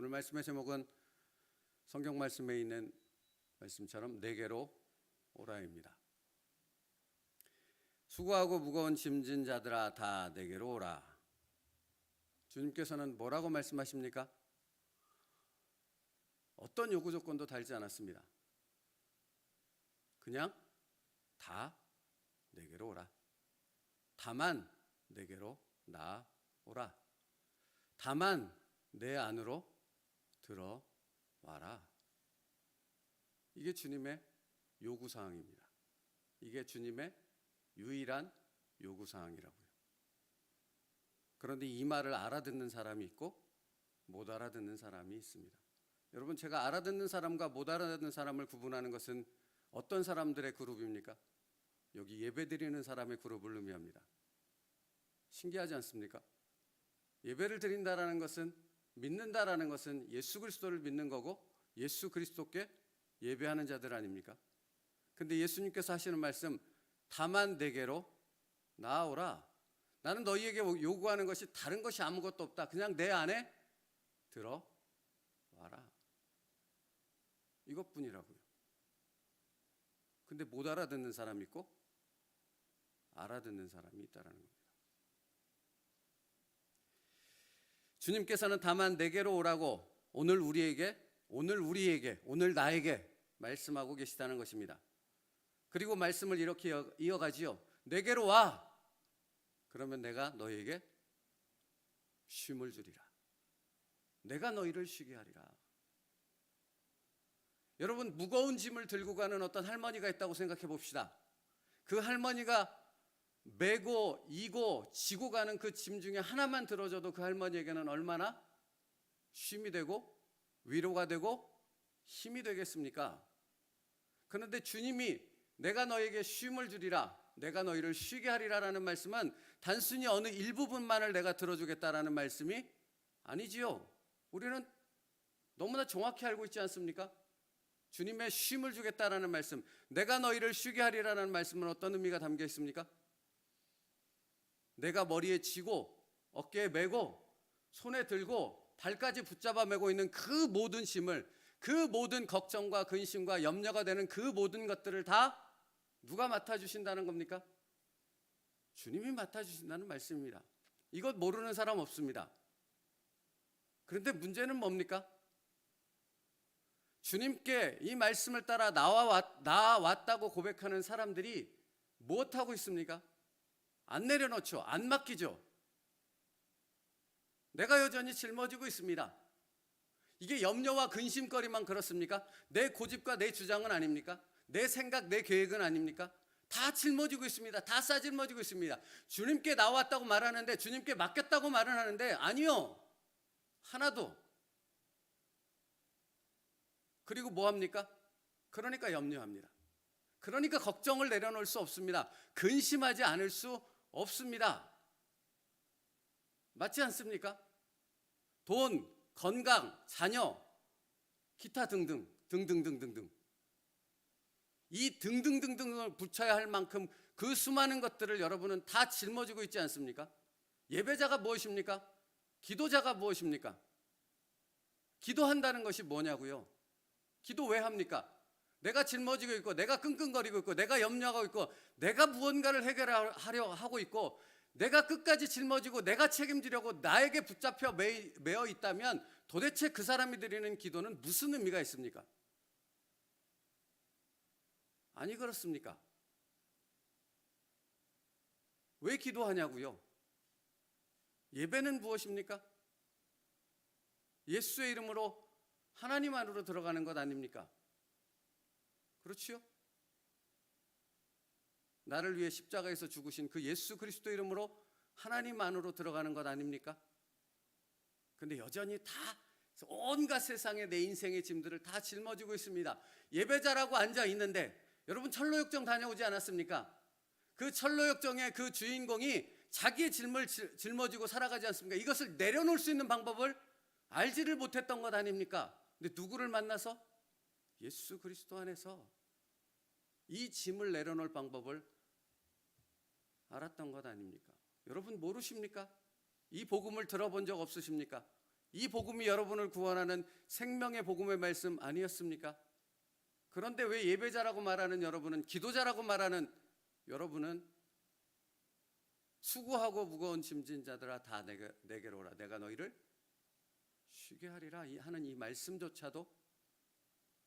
오늘 말씀의 제목은 성경 말씀에 있는 말씀처럼 내게로 오라입니다. 수고하고 무거운 짐진 자들아 다 내게로 오라. 주님께서는 뭐라고 말씀하십니까? 어떤 요구 조건도 달지 않았습니다. 그냥 다 내게로 오라. 다만 내게로 나오라. 다만 내 안으로 들어와라. 이게 주님의 요구사항입니다. 이게 주님의 유일한 요구사항이라고요. 그런데 이 말을 알아듣는 사람이 있고 못 알아듣는 사람이 있습니다. 여러분, 제가 알아듣는 사람과 못 알아듣는 사람을 구분하는 것은 어떤 사람들의 그룹입니까? 여기 예배드리는 사람의 그룹을 의미합니다. 신기하지 않습니까? 예배를 드린다라는 것은, 믿는다라는 것은 예수 그리스도를 믿는 거고 예수 그리스도께 예배하는 자들 아닙니까? 근데 예수님께서 하시는 말씀, 다만 내게로 나아오라. 나는 너희에게 요구하는 것이 다른 것이 아무것도 없다. 그냥 내 안에 들어와라. 이것뿐이라고요. 근데 못 알아듣는 사람이 있고 알아듣는 사람이 있다는 겁니다. 주님께서는 다만 내게로 오라고 오늘 나에게 말씀하고 계시다는 것입니다. 그리고 말씀을 이렇게 이어가지요. 내게로 와. 그러면 내가 너희에게 쉼을 주리라. 내가 너희를 쉬게 하리라. 여러분, 무거운 짐을 들고 가는 어떤 할머니가 있다고 생각해 봅시다. 그 할머니가 메고 이고 지고 가는 그 짐 중에 하나만 들어줘도 그 할머니에게는 얼마나 쉼이 되고 위로가 되고 힘이 되겠습니까? 그런데 주님이 내가 너에게 쉼을 주리라, 내가 너희를 쉬게 하리라라는 말씀은 단순히 어느 일부분만을 내가 들어주겠다라는 말씀이 아니지요. 우리는 너무나 정확히 알고 있지 않습니까? 주님의 쉼을 주겠다라는 말씀, 내가 너희를 쉬게 하리라는 말씀은 어떤 의미가 담겨 있습니까? 내가 머리에 지고 어깨에 메고 손에 들고 발까지 붙잡아 메고 있는 그 모든 짐을, 그 모든 걱정과 근심과 염려가 되는 그 모든 것들을 다 누가 맡아주신다는 겁니까? 주님이 맡아주신다는 말씀입니다. 이것 모르는 사람 없습니다. 그런데 문제는 뭡니까? 주님께 이 말씀을 따라 나왔다고 고백하는 사람들이 무엇하고 있습니까? 안 내려놓죠. 안 맡기죠. 내가 여전히 짊어지고 있습니다. 이게 염려와 근심거리만 그렇습니까? 내 고집과 내 주장은 아닙니까? 내 생각, 내 계획은 아닙니까? 다 짊어지고 있습니다. 다 싸짊어지고 있습니다. 주님께 나왔다고 말하는데, 주님께 맡겼다고 말은 하는데 아니요. 하나도. 그리고 뭐합니까? 그러니까 염려합니다. 그러니까 걱정을 내려놓을 수 없습니다. 근심하지 않을 수 없습니다. 맞지 않습니까? 돈, 건강, 자녀, 기타 등등. 이 등등등등을 붙여야 할 만큼 그 수많은 것들을 여러분은 다 짊어지고 있지 않습니까? 예배자가 무엇입니까? 기도자가 무엇입니까? 기도한다는 것이 뭐냐고요? 기도 왜 합니까? 내가 짊어지고 있고, 내가 끙끙거리고 있고, 내가 염려하고 있고, 내가 무언가를 해결하려 하고 있고, 내가 끝까지 짊어지고 내가 책임지려고 나에게 붙잡혀 매어 있다면 도대체 그 사람이 드리는 기도는 무슨 의미가 있습니까? 아니 그렇습니까? 왜 기도하냐고요? 예배는 무엇입니까? 예수의 이름으로 하나님 안으로 들어가는 것 아닙니까? 그렇지요? 나를 위해 십자가에서 죽으신 그 예수 그리스도 이름으로 하나님 안으로 들어가는 것 아닙니까? 근데 여전히 다 온갖 세상의 내 인생의 짐들을 다 짊어지고 있습니다. 예배자라고 앉아 있는데, 여러분 철로역정 다녀오지 않았습니까? 그 철로역정의 그 주인공이 자기의 짐을 짊어지고 살아가지 않습니까? 이것을 내려놓을 수 있는 방법을 알지를 못했던 것 아닙니까? 근데 누구를 만나서? 예수 그리스도 안에서 이 짐을 내려놓을 방법을 알았던 것 아닙니까? 여러분 모르십니까? 이 복음을 들어본 적 없으십니까? 이 복음이 여러분을 구원하는 생명의 복음의 말씀 아니었습니까? 그런데 왜 예배자라고 말하는 여러분은, 기도자라고 말하는 여러분은 수고하고 무거운 짐진 자들아 다 내게로 오라, 내가 너희를 쉬게 하리라 하는 이 말씀조차도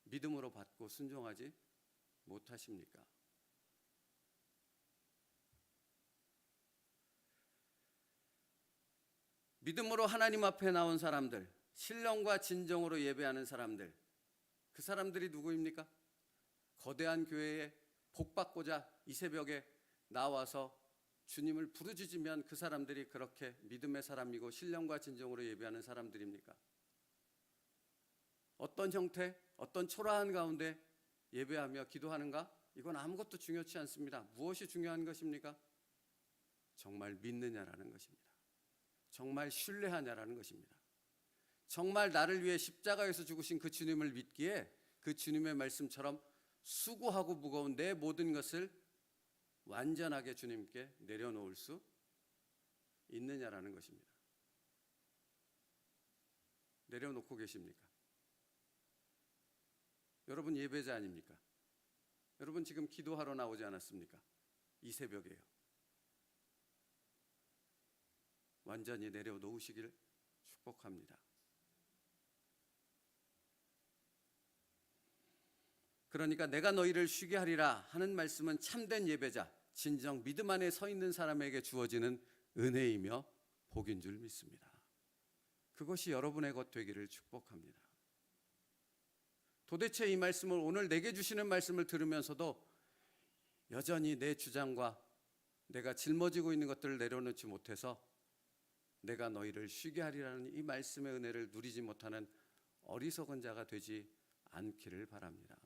믿음으로 받고 순종하지 못하십니까? 믿음으로 하나님 앞에 나온 사람들, 신령과 진정으로 예배하는 사람들, 그 사람들이 누구입니까? 거대한 교회에 복받고자 이 새벽에 나와서 주님을 부르짖으면 그 사람들이 그렇게 믿음의 사람이고 신령과 진정으로 예배하는 사람들입니까? 어떤 형태, 어떤 초라한 가운데 예배하며 기도하는가? 이건 아무것도 중요치 않습니다. 무엇이 중요한 것입니까? 정말 믿느냐라는 것입니다. 정말 신뢰하냐라는 것입니다. 정말 나를 위해 십자가에서 죽으신 그 주님을 믿기에 그 주님의 말씀처럼 수고하고 무거운 내 모든 것을 완전하게 주님께 내려놓을 수 있느냐라는 것입니다. 내려놓고 계십니까? 여러분 예배자 아닙니까? 여러분 지금 기도하러 나오지 않았습니까? 이 새벽에요. 완전히 내려놓으시길 축복합니다. 그러니까 내가 너희를 쉬게 하리라 하는 말씀은 참된 예배자, 진정 믿음 안에 서 있는 사람에게 주어지는 은혜이며 복인 줄 믿습니다. 그것이 여러분의 것 되기를 축복합니다. 도대체 이 말씀을, 오늘 내게 주시는 말씀을 들으면서도 여전히 내 주장과 내가 짊어지고 있는 것들을 내려놓지 못해서 내가 너희를 쉬게 하리라는 이 말씀의 은혜를 누리지 못하는 어리석은 자가 되지 않기를 바랍니다.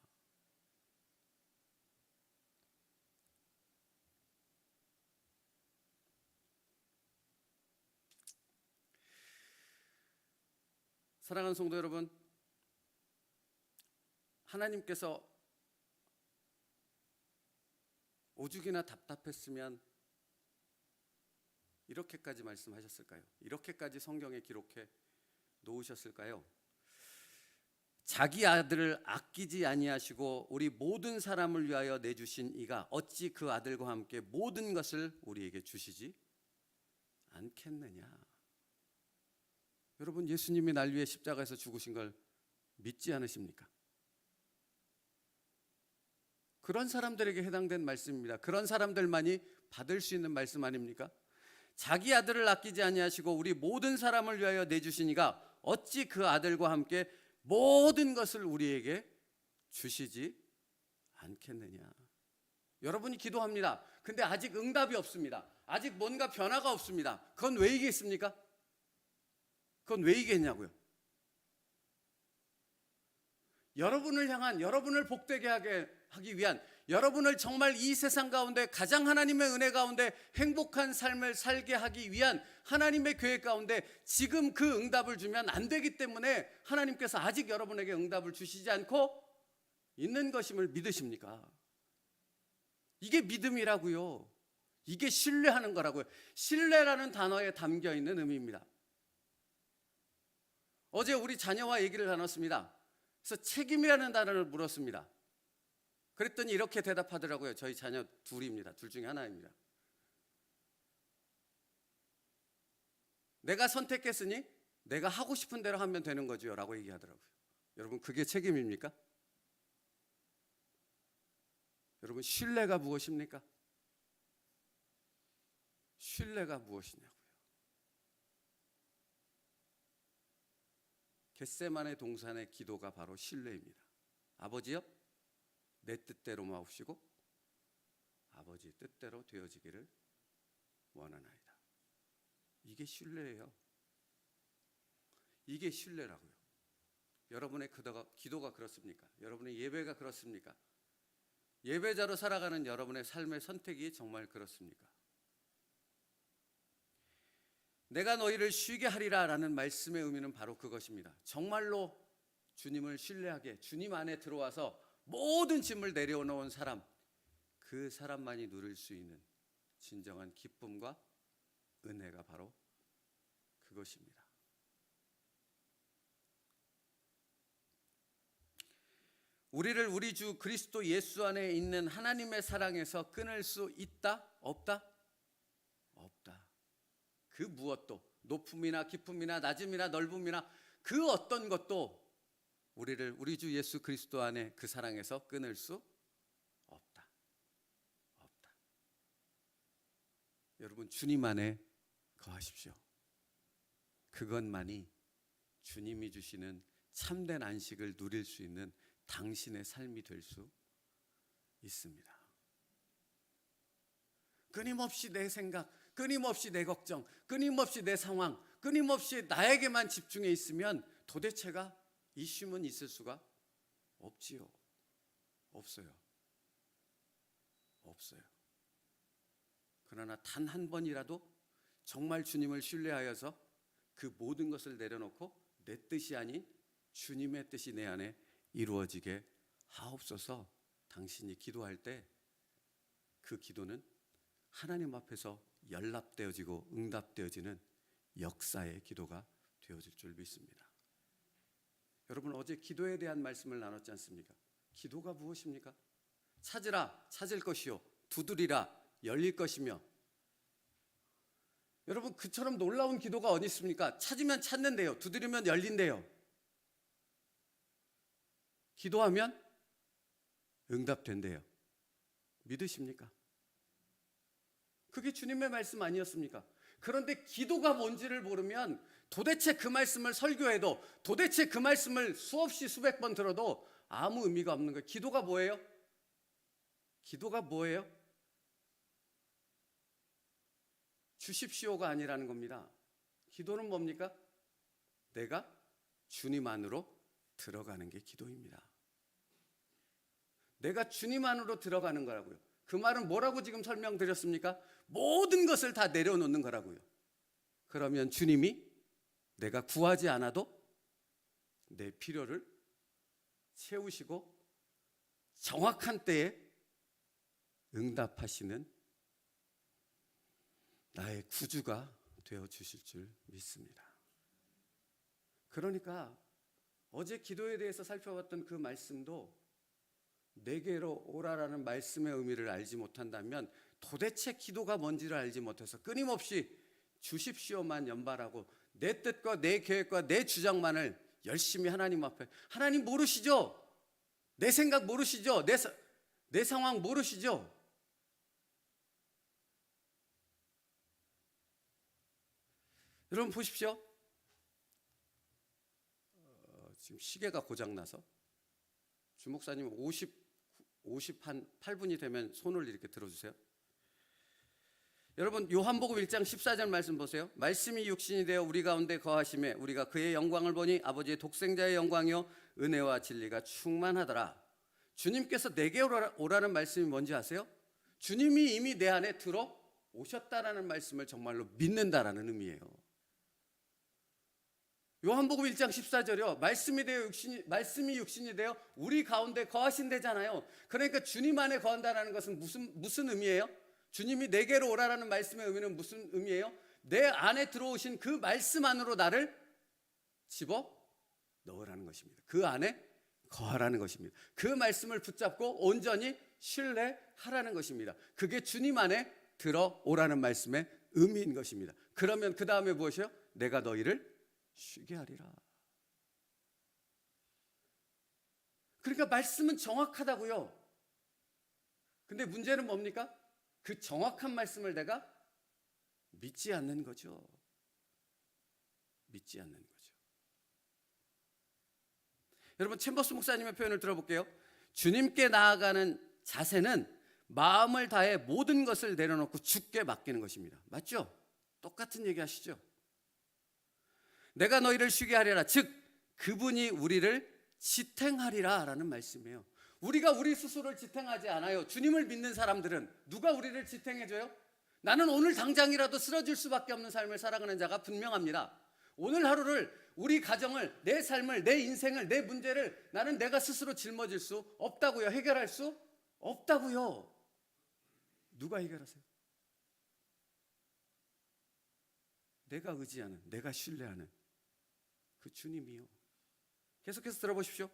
사랑하는 성도 여러분, 하나님께서 오죽이나 답답했으면 이렇게까지 말씀하셨을까요? 이렇게까지 성경에 기록해 놓으셨을까요? 자기 아들을 아끼지 아니하시고 우리 모든 사람을 위하여 내주신 이가 어찌 그 아들과 함께 모든 것을 우리에게 주시지 않겠느냐? 여러분, 예수님이 날 위해 십자가에서 죽으신 걸 믿지 않으십니까? 그런 사람들에게 해당된 말씀입니다. 그런 사람들만이 받을 수 있는 말씀 아닙니까? 자기 아들을 아끼지 아니하시고 우리 모든 사람을 위하여 내주신 이가 어찌 그 아들과 함께 모든 것을 우리에게 주시지 않겠느냐? 여러분이 기도합니다. 근데 아직 응답이 없습니다. 아직 뭔가 변화가 없습니다. 그건 왜 이겠습니까? 그건 왜 이겠냐고요? 여러분을 향한, 여러분을 복되게 하기 위한, 여러분을 정말 이 세상 가운데 가장 하나님의 은혜 가운데 행복한 삶을 살게 하기 위한 하나님의 계획 가운데 지금 그 응답을 주면 안 되기 때문에 하나님께서 아직 여러분에게 응답을 주시지 않고 있는 것임을 믿으십니까? 이게 믿음이라고요. 이게 신뢰하는 거라고요. 신뢰라는 단어에 담겨 있는 의미입니다. 어제 우리 자녀와 얘기를 나눴습니다. 그래서 책임이라는 단어를 물었습니다. 그랬더니 이렇게 대답하더라고요. 저희 자녀 둘입니다. 둘 중에 하나입니다. 내가 선택했으니 내가 하고 싶은 대로 하면 되는 거죠 라고 얘기하더라고요. 여러분, 그게 책임입니까? 여러분, 신뢰가 무엇입니까? 신뢰가 무엇이냐고요. 겟세마네 동산의 기도가 바로 신뢰입니다. 아버지여, 내 뜻대로 마옵시고 아버지 뜻대로 되어지기를 원하나이다. 이게 신뢰예요. 이게 신뢰라고요. 여러분의 기도가 그렇습니까? 여러분의 예배가 그렇습니까? 예배자로 살아가는 여러분의 삶의 선택이 정말 그렇습니까? 내가 너희를 쉬게 하리라 라는 말씀의 의미는 바로 그것입니다. 정말로 주님을 신뢰하게, 주님 안에 들어와서 모든 짐을 내려놓은 사람, 그 사람만이 누릴 수 있는 진정한 기쁨과 은혜가 바로 그것입니다. 우리를 우리 주 그리스도 예수 안에 있는 하나님의 사랑에서 끊을 수 있다? 없다? 없다. 그 무엇도 높음이나 깊음이나 낮음이나 넓음이나 그 어떤 것도 우리를 우리 주 예수 그리스도 안에 그 사랑에서 끊을 수 없다. 없다. 여러분, 주님 안에 거하십시오. 그것만이 주님이 주시는 참된 안식을 누릴 수 있는 당신의 삶이 될 수 있습니다. 끊임없이 내 생각, 끊임없이 내 걱정, 끊임없이 내 상황, 끊임없이 나에게만 집중해 있으면 도대체가 이슈는 있을 수가 없지요. 없어요. 없어요. 그러나 단 한 번이라도 정말 주님을 신뢰하여서 그 모든 것을 내려놓고 내 뜻이 아닌 주님의 뜻이 내 안에 이루어지게 하옵소서. 당신이 기도할 때 그 기도는 하나님 앞에서 연락되어지고 응답되어지는 역사의 기도가 되어질 줄 믿습니다. 여러분, 어제 기도에 대한 말씀을 나눴지 않습니까? 기도가 무엇입니까? 찾으라 찾을 것이요, 두드리라 열릴 것이며. 여러분, 그처럼 놀라운 기도가 어디 있습니까? 찾으면 찾는데요, 두드리면 열린대요. 기도하면 응답된대요. 믿으십니까? 그게 주님의 말씀 아니었습니까? 그런데 기도가 뭔지를 모르면 도대체 그 말씀을 설교해도, 도대체 그 말씀을 수없이 수백 번 들어도 아무 의미가 없는 거예요. 기도가 뭐예요? 기도가 뭐예요? 주십시오가 아니라는 겁니다. 기도는 뭡니까? 내가 주님 안으로 들어가는 게 기도입니다. 내가 주님 안으로 들어가는 거라고요. 그 말은 뭐라고 지금 설명드렸습니까? 모든 것을 다 내려놓는 거라고요. 그러면 주님이 내가 구하지 않아도 내 필요를 채우시고 정확한 때에 응답하시는 나의 구주가 되어 주실 줄 믿습니다. 그러니까 어제 기도에 대해서 살펴봤던 그 말씀도 내게로 오라라는 말씀의 의미를 알지 못한다면 도대체 기도가 뭔지를 알지 못해서 끊임없이 주십시오만 연발하고 내 뜻과 내 계획과 내 주장만을 열심히 하나님 앞에, 하나님 모르시죠? 내 생각 모르시죠? 내 상황 모르시죠? 여러분 보십시오. 지금 시계가 고장나서 주목사님 58분이 되면 손을 이렇게 들어주세요. 여러분, 요한복음 1장 14절 말씀 보세요. 말씀이 육신이 되어 우리 가운데 거하심에 우리가 그의 영광을 보니 아버지의 독생자의 영광이요 은혜와 진리가 충만하더라. 주님께서 내게 오라는 말씀이 뭔지 아세요? 주님이 이미 내 안에 들어오셨다라는 말씀을 정말로 믿는다라는 의미예요. 요한복음 1장 14절이요. 말씀이 육신이 되어 우리 가운데 거하신대잖아요. 그러니까 주님 안에 거한다라는 것은 무슨 의미예요? 주님이 내게로 오라라는 말씀의 의미는 무슨 의미예요? 내 안에 들어오신 그 말씀 안으로 나를 집어 넣으라는 것입니다. 그 안에 거하라는 것입니다. 그 말씀을 붙잡고 온전히 신뢰하라는 것입니다. 그게 주님 안에 들어오라는 말씀의 의미인 것입니다. 그러면 그 다음에 무엇이요? 내가 너희를 쉬게 하리라. 그러니까 말씀은 정확하다고요. 근데 문제는 뭡니까? 그 정확한 말씀을 내가 믿지 않는 거죠. 믿지 않는 거죠. 여러분, 챔버스 목사님의 표현을 들어볼게요. 주님께 나아가는 자세는 마음을 다해 모든 것을 내려놓고 주께 맡기는 것입니다. 맞죠? 똑같은 얘기 하시죠? 내가 너희를 쉬게 하리라. 즉 그분이 우리를 지탱하리라 라는 말씀이에요. 우리가 우리 스스로를 지탱하지 않아요. 주님을 믿는 사람들은 누가 우리를 지탱해줘요? 나는 오늘 당장이라도 쓰러질 수밖에 없는 삶을 살아가는 자가 분명합니다. 오늘 하루를, 우리 가정을, 내 삶을, 내 인생을, 내 문제를 나는 내가 스스로 짊어질 수 없다고요. 해결할 수 없다고요. 누가 해결하세요? 내가 의지하는, 내가 신뢰하는 그 주님이요. 계속해서 들어보십시오.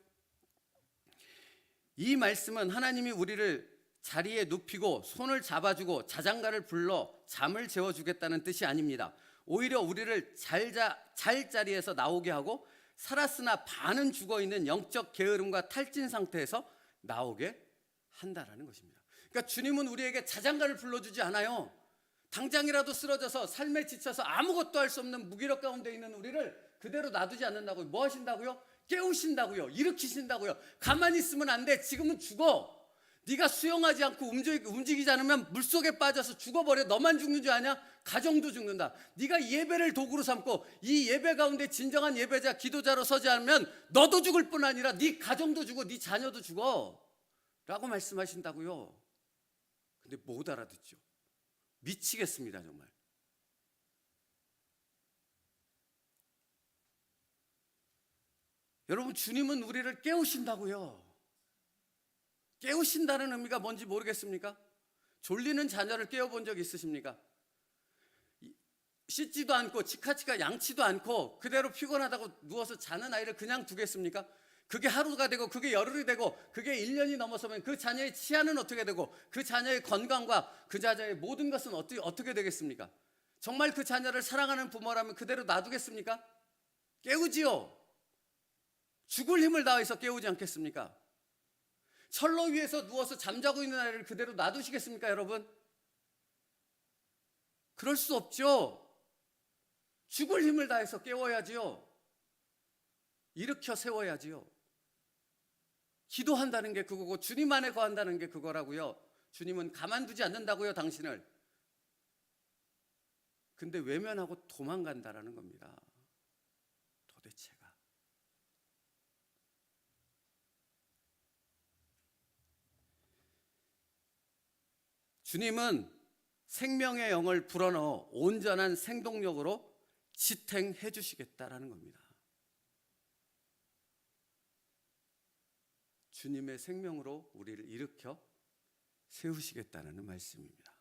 이 말씀은 하나님이 우리를 자리에 눕히고 손을 잡아주고 자장가를 불러 잠을 재워주겠다는 뜻이 아닙니다. 오히려 우리를 잘 자리에서 나오게 하고 살았으나 반은 죽어있는 영적 게으름과 탈진 상태에서 나오게 한다라는 것입니다. 그러니까 주님은 우리에게 자장가를 불러주지 않아요. 당장이라도 쓰러져서 삶에 지쳐서 아무것도 할 수 없는 무기력 가운데 있는 우리를 그대로 놔두지 않는다고요. 뭐 하신다고요? 깨우신다고요. 일으키신다고요. 가만히 있으면 안 돼. 지금은 죽어. 네가 수영하지 않고 움직이지 않으면 물속에 빠져서 죽어버려. 너만 죽는 줄 아냐? 가정도 죽는다. 네가 예배를 도구로 삼고 이 예배 가운데 진정한 예배자, 기도자로 서지 않으면 너도 죽을 뿐 아니라 네 가정도 죽어, 네 자녀도 죽어 라고 말씀하신다고요. 근데 못 알아듣죠. 미치겠습니다 정말. 여러분, 주님은 우리를 깨우신다고요. 깨우신다는 의미가 뭔지 모르겠습니까? 졸리는 자녀를 깨워본 적 있으십니까? 씻지도 않고 치카치카 양치도 않고 그대로 피곤하다고 누워서 자는 아이를 그냥 두겠습니까? 그게 하루가 되고 그게 열흘이 되고 그게 1년이 넘어서면 그 자녀의 치아는 어떻게 되고 그 자녀의 건강과 그 자녀의 모든 것은 어떻게 되겠습니까? 정말 그 자녀를 사랑하는 부모라면 그대로 놔두겠습니까? 깨우지요. 죽을 힘을 다해서 깨우지 않겠습니까? 철로 위에서 누워서 잠자고 있는 아이를 그대로 놔두시겠습니까, 여러분? 그럴 수 없죠. 죽을 힘을 다해서 깨워야지요. 일으켜 세워야지요. 기도한다는 게 그거고 주님 안에 거한다는 게 그거라고요. 주님은 가만두지 않는다고요, 당신을. 근데 외면하고 도망간다라는 겁니다. 도대체가. 주님은 생명의 영을 불어넣어 온전한 생동력으로 지탱해 주시겠다라는 겁니다. 주님의 생명으로 우리를 일으켜 세우시겠다는 말씀입니다.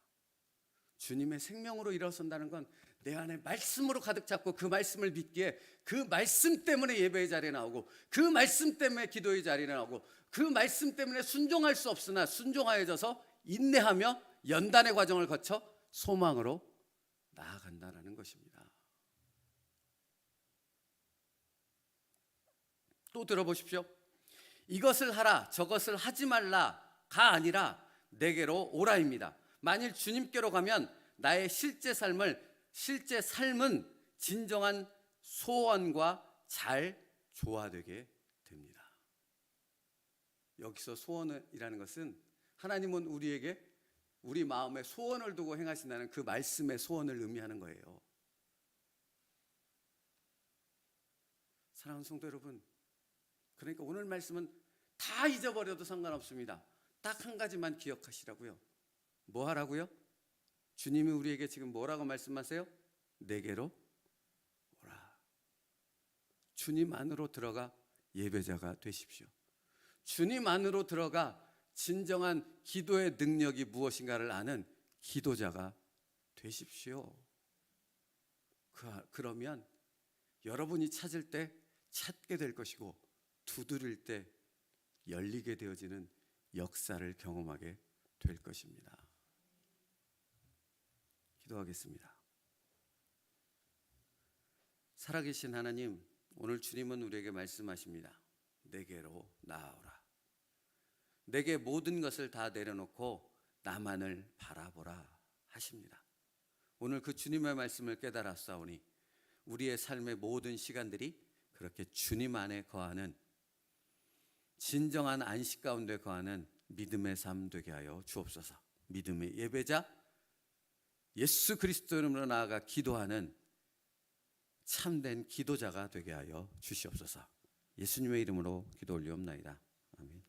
주님의 생명으로 일어선다는 건 내 안에 말씀으로 가득 잡고 그 말씀을 믿기에 그 말씀 때문에 예배의 자리에 나오고 그 말씀 때문에 기도의 자리에 나오고 그 말씀 때문에 순종할 수 없으나 순종하여져서 인내하며 연단의 과정을 거쳐 소망으로 나아간다는 것입니다. 또 들어보십시오. 이것을 하라 저것을 하지 말라가 아니라 내게로 오라입니다. 만일 주님께로 가면 나의 실제 삶은 진정한 소원과 잘 조화되게 됩니다. 여기서 소원이라는 것은 하나님은 우리에게 우리 마음에 소원을 두고 행하신다는 그 말씀의 소원을 의미하는 거예요. 사랑하는 성도 여러분, 그러니까 오늘 말씀은 다 잊어버려도 상관없습니다. 딱 한 가지만 기억하시라고요. 뭐 하라고요? 주님이 우리에게 지금 뭐라고 말씀하세요? 내게로 오라. 주님 안으로 들어가 예배자가 되십시오. 주님 안으로 들어가 진정한 기도의 능력이 무엇인가를 아는 기도자가 되십시오. 그러면 여러분이 찾을 때 찾게 될 것이고 두드릴 때 열리게 되어지는 역사를 경험하게 될 것입니다. 기도하겠습니다. 살아계신 하나님, 오늘 주님은 우리에게 말씀하십니다. 내게로 나아오라. 내게 모든 것을 다 내려놓고 나만을 바라보라 하십니다. 오늘 그 주님의 말씀을 깨달았사오니 우리의 삶의 모든 시간들이 그렇게 주님 안에 거하는 진정한 안식 가운데 거하는 믿음의 삶 되게 하여 주옵소서. 믿음의 예배자 예수 그리스도 이름으로 나아가 기도하는 참된 기도자가 되게 하여 주시옵소서. 예수님의 이름으로 기도 올리옵나이다. 아멘.